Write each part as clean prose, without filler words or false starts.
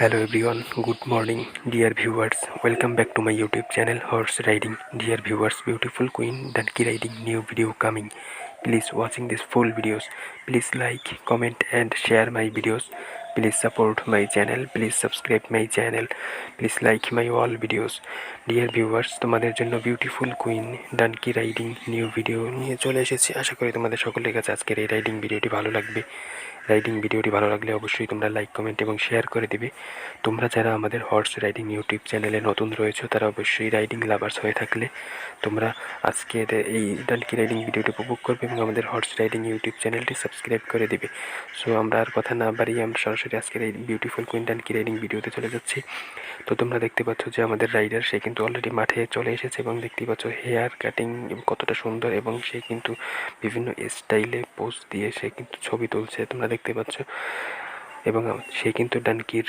Hello everyone, good morning dear viewers. Welcome back to my YouTube channel Horse Riding. Dear viewers, beautiful queen donkey riding new video coming. Please watching this full videos. Please like, comment and share my videos. Please support my channel. Please subscribe my channel. Please like my all videos. Dear viewers, তোমাদের জন্য beautiful queen donkey riding new video নিয়ে চলে এসেছি। আশা করি তোমাদের সকলের কাছে আজকের এই রাইডিং ভিডিওটি ভালো লাগবে। রাইডিং ভিডিওটি ভালো লাগলে অবশ্যই তোমরা লাইক, কমেন্ট এবং শেয়ার করে দিবে। তোমরা যারা আমাদের হর্স রাইডিং ইউটিউব চ্যানেলে নতুন রয়েছো তারা অবশ্যই রাইডিং লাভার্স হয়ে থাকলে তোমরা আজকের এই ডানকি রাইডিং ভিডিওটি উপভোগ করবে এবং আমাদের হর্স রাইডিং ইউটিউব চ্যানেলটি সাবস্ক্রাইব করে দিবে। সো আমরা আর কথা না বাড়িয়ে আমরা সরাসরি আজকের এই বিউটিফুল কুইন ডানকি রাইডিং ভিডিওতে চলে যাচ্ছি। তো তোমরা দেখতে পাচ্ছ যে আমাদের রাইডার সে কিন্তু অলরেডি মাঠে চলে এসেছে এবং দেখতে পাচ্ছ হেয়ার কাটিং কতটা সুন্দর এবং সে কিন্তু বিভিন্ন স্টাইলে পোজ দিয়ে সে কিন্তু ছবি তুলছে তোমরা দেখতে পাচ্ছ। এবং সে কিন্তু ডানকির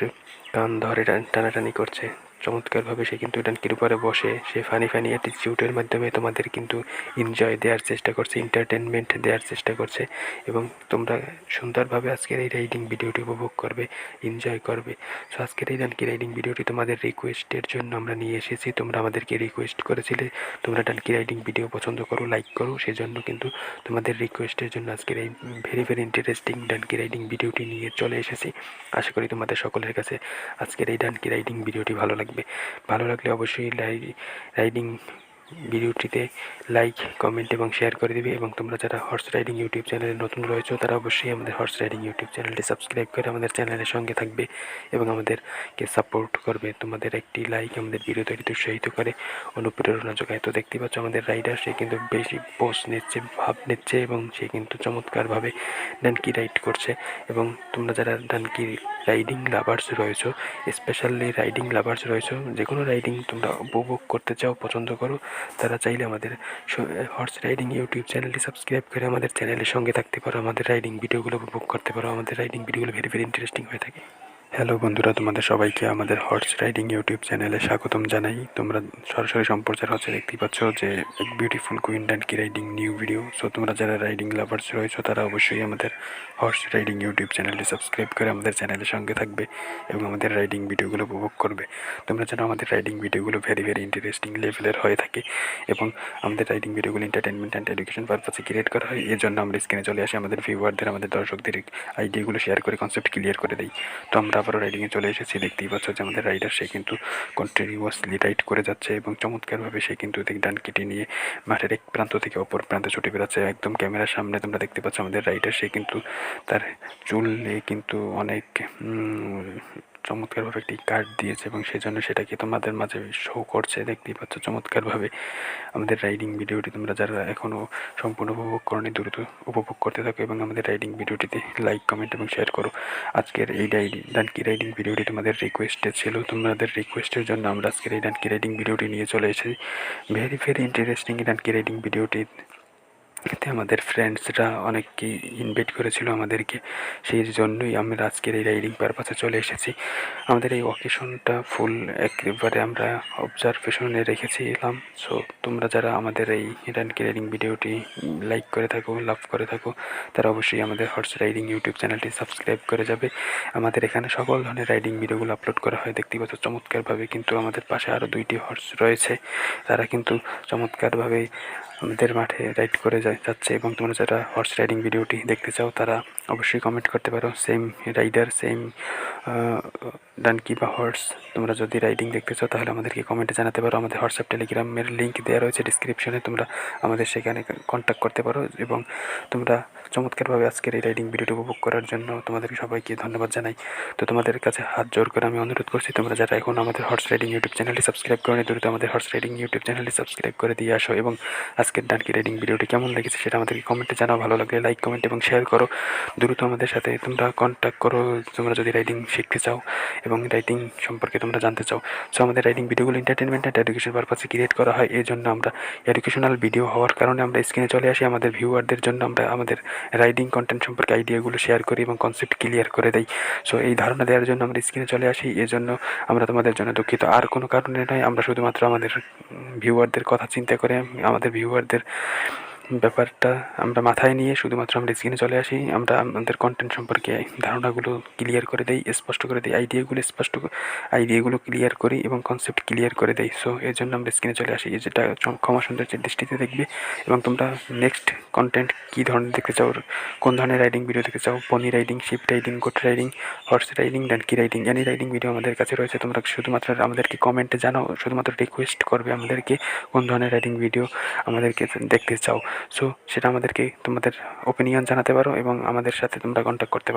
কান ধরে টানাটানি করছে চমৎকারভাবে। সে কিন্তু ডানকির উপরে বসে সে ফানি অ্যাটিটিউডের মাধ্যমে তোমাদের কিন্তু এনজয় দেওয়ার চেষ্টা করছে, এন্টারটেনমেন্ট দেওয়ার চেষ্টা করছে এবং তোমরা সুন্দরভাবে আজকের এই রাইডিং ভিডিওটি উপভোগ করবে, এনজয় করবে। সো আজকের এই ডানকি রাইডিং ভিডিওটি তোমাদের রিকোয়েস্টের জন্য আমরা নিয়ে এসেছি। তোমরা আমাদেরকে রিকোয়েস্ট করেছিলে তোমরা ডানকি রাইডিং ভিডিও পছন্দ করো, লাইক করো, সেজন্য কিন্তু তোমাদের রিকোয়েস্টের জন্য আজকের এই ভেরি ইন্টারেস্টিং ডানকি রাইডিং ভিডিওটি নিয়ে চলে এসেছি। আশা করি তোমাদের সকলের কাছে আজকের এই ডানকি রাইডিং ভিডিওটি ভালো লাগবে। ভালো লাগলে অবশ্যই রাইডিং ভিডিওটিতে লাইক, কমেন্ট এবং শেয়ার করে দিবে এবং তোমরা যারা হর্স রাইডিং ইউটিউব চ্যানেলে নতুন রয়েছে তারা অবশ্যই আমাদের হর্স রাইডিং ইউটিউব চ্যানেলটি সাবস্ক্রাইব করে আমাদের চ্যানেলের সঙ্গে থাকবে এবং আমাদেরকে সাপোর্ট করবে। তোমাদের একটি লাইক আমাদের ভিডিও তৈরিতে উৎসাহিত করে, অনুপ্রেরণা যোগায়। তো দেখতে পাচ্ছ আমাদের রাইডার সে কিন্তু বেশি পোজ নিচ্ছে, ভাব নিচ্ছে এবং সে কিন্তু চমৎকারভাবে ডানকি রাইড করছে। এবং তোমরা যারা ডানকি রাইডিং লাভার্স রয়েছো, স্পেশালি রাইডিং লাভার্স রয়েছো, যে কোনো রাইডিং তোমরা উপভোগ করতে চাও, পছন্দ করো, তারা চাইলে আমাদের হর্স রাইডিং ইউটিউব চ্যানেলটি সাবস্ক্রাইব করে আমাদের চ্যানেলের সঙ্গে থাকতে পারো, আমাদের রাইডিং ভিডিওগুলো উপভোগ করতে পারো। আমাদের রাইডিং ভিডিওগুলো ভেরি ইন্টারেস্টিং হয়ে থাকে। হ্যালো বন্ধুরা, তোমাদের সবাইকে আমাদের হর্স রাইডিং ইউটিউব চ্যানেলে স্বাগতম জানাই। তোমরা সরাসরি সম্প্রচার হচ্ছে দেখতেই পাচ্ছ যে এক beautiful queen donkey riding new video. So তোমরা যারা রাইডিং লাভার্স রয়েছো তারা অবশ্যই আমাদের হর্স রাইডিং ইউটিউব চ্যানেলটি সাবস্ক্রাইব করে আমাদের চ্যানেলের সঙ্গে থাকবে এবং আমাদের রাইডিং ভিডিওগুলো উপভোগ করবে। তোমরা যেন আমাদের রাইডিং ভিডিওগুলো ভেরি ইন্টারেস্টিং লেভেলের হয়ে থাকে এবং আমাদের রাইডিং ভিডিওগুলো এন্টারটেনমেন্ট অ্যান্ড এডুকেশন পারপাসে ক্রিয়েট করা হয়। এর জন্য আমরা স্ক্রিনে চলে আসি, আমাদের ভিউয়ারদের, আমাদের দর্শকদের আইডিয়াগুলো শেয়ার করে কনসেপ্ট ক্লিয়ার করে দিই। তো আমরা আবারও রাইডিংয়ে চলে এসেছি। দেখতেই পাচ্ছ যে আমাদের রাইডার সে কিন্তু কন্টিনিউয়াসলি রাইড করে যাচ্ছে এবং চমৎকারভাবে সে কিন্তু ডানকিটি নিয়ে মাঠের এক প্রান্ত থেকে অপর প্রান্তে ছুটে বেড়াচ্ছে একদম ক্যামেরার সামনে। তোমরা দেখতে পাচ্ছ আমাদের রাইডার সে কিন্তু তার চুল নিয়ে কিন্তু অনেক চমৎকারভাবে একটি কাট দিয়েছে এবং সেজন্য সেটাকে তোমাদের মাঝে শো করছে। দেখতেই পাচ্ছ চমৎকারভাবে আমাদের রাইডিং ভিডিওটি তোমরা যারা এখনও সম্পূর্ণ উপভোগ করনি দ্রুত উপভোগ করতে থাকো এবং আমাদের রাইডিং ভিডিওটিতে লাইক, কমেন্ট এবং শেয়ার করো। আজকের এই ডানকি রাইডিং ভিডিওটি তোমাদের রিকোয়েস্টে ছিল, তোমাদের রিকোয়েস্টের জন্য আমরা আজকের এই ডানকি রাইডিং ভিডিওটি নিয়ে চলে এসেছি। ভেরি ইন্টারেস্টিং ডানকি রাইডিং ভিডিওটি এতে আমাদের ফ্রেন্ডসরা অনেককেই ইনভাইট করেছিল আমাদেরকে, সেই জন্যই আমরা আজকের এই রাইডিং পারপাসে চলে এসেছি। আমাদের এই অকেশনটা ফুল একেবারে আমরা অবজারভেশনে রেখেছিলাম। সো তোমরা যারা আমাদের এই ডানকি রাইডিং ভিডিওটি লাইক করে থাকো, লাভ করে থাকো, তারা অবশ্যই আমাদের হর্স রাইডিং ইউটিউব চ্যানেলটি সাবস্ক্রাইব করে যাবে। আমাদের এখানে সকল ধরনের রাইডিং ভিডিওগুলো আপলোড করা হয় দেখতে পাচ্ছ চমৎকারভাবে। কিন্তু আমাদের পাশে আরও 2টি হর্স রয়েছে, তারা কিন্তু চমৎকারভাবে আমাদের মাঠে রাইড করে যাচ্ছে এবং তোমরা যারা হর্স রাইডিং ভিডিওটি দেখতে চাও তারা অবশ্যই কমেন্ট করতে পারো। সেম রাইডার, সেম ডানকি বা হর্স তোমরা যদি রাইডিং দেখতে চাও তাহলে আমাদেরকে কমেন্টে জানাতে পারো। আমাদের হোয়াটসঅ্যাপ, টেলিগ্রামের লিঙ্ক দেওয়া রয়েছে ডিসক্রিপশনে, তোমরা আমাদের সেখানে কন্ট্যাক্ট করতে পারো। এবং তোমরা চমৎকারভাবে আজকের এই রাইডিং ভিডিওটি উপভোগ করার জন্য তোমাদের সবাইকে ধন্যবাদ জানাই। তো তোমাদের কাছে হাত জোর করে আমি অনুরোধ করছি, তোমরা যারা এখন আমাদের হর্স রাইডিং ইউটিউব চ্যানেলটি সাবস্ক্রাইব করে দ্রুত আমাদের হর্স রাইডিং ইউটিউব চ্যানেলটি সাবস্ক্রাইব করে দিয়ে আসো এবং আজকের ডানকি রাইডিং ভিডিওটি কেমন লেগেছে সেটা আমাদেরকে কমেন্টে জানাও। ভালো লাগলে লাইক, কমেন্ট এবং শেয়ার করো। দ্রুত আমাদের সাথে তোমরা কন্ট্যাক্ট করো তোমরা যদি রাইডিং শিখতে চাও এবং রাইডিং সম্পর্কে তোমরা জানতে চাও। সো আমাদের রাইডিং ভিডিওগুলো এন্টারটেনমেন্ট অ্যান্ড এডুকেশন পারপাসে ক্রিয়েট করা হয়। এই জন্য আমরা এডুকেশনাল ভিডিও হওয়ার কারণে আমরা স্ক্রিনে চলে আসি। আমাদের ভিউয়ারদের জন্য আমরা আমাদের রাইডিং কন্টেন্ট সম্পর্কে আইডিয়াগুলো শেয়ার করি এবং কনসেপ্ট ক্লিয়ার করে দেই। সো এই ধারণা দেওয়ার জন্য আমরা স্ক্রিনে চলে আসি। এই জন্য আমরা তোমাদের জন্য দুঃখিত, আর কোনো কারণে নয়। আমরা শুধুমাত্র আমাদের ভিউয়ারদের কথা চিন্তা করে, আমাদের ভিউয়ারদের ব্যাপারটা আমরা মাথায় নিয়ে শুধুমাত্র আমরা স্ক্রিনে চলে আসি, আমরা আমাদের কন্টেন্ট সম্পর্কে ধারণাগুলো ক্লিয়ার করে দেই, স্পষ্ট করে দিই, আইডিয়াগুলো ক্লিয়ার করি এবং কনসেপ্ট ক্লিয়ার করে দেই। সো এর জন্য আমরা স্ক্রিনে চলে আসি, যেটা ক্ষমা সৌন্দর্যের দৃষ্টিতে দেখবে। এবং তোমরা নেক্সট কন্টেন্ট কী ধরনের দেখতে চাও, কোন ধরনের রাইডিং ভিডিও দেখতে চাও, pony riding, sheep riding, goat riding, horse riding, donkey riding, any riding video আমাদের কাছে রয়েছে। তোমরা শুধুমাত্র আমাদেরকে কমেন্টে জানাও, শুধুমাত্র রিকোয়েস্ট করবে আমাদেরকে কোন ধরনের রাইডিং ভিডিও আমাদেরকে দেখতে চাও। সো সেটা আমাদেরকে তোমাদের ওপিনিয়ন জানাতে পারো এবং আমাদের সাথে তোমরা কন্ট্যাক্ট করতে পারো।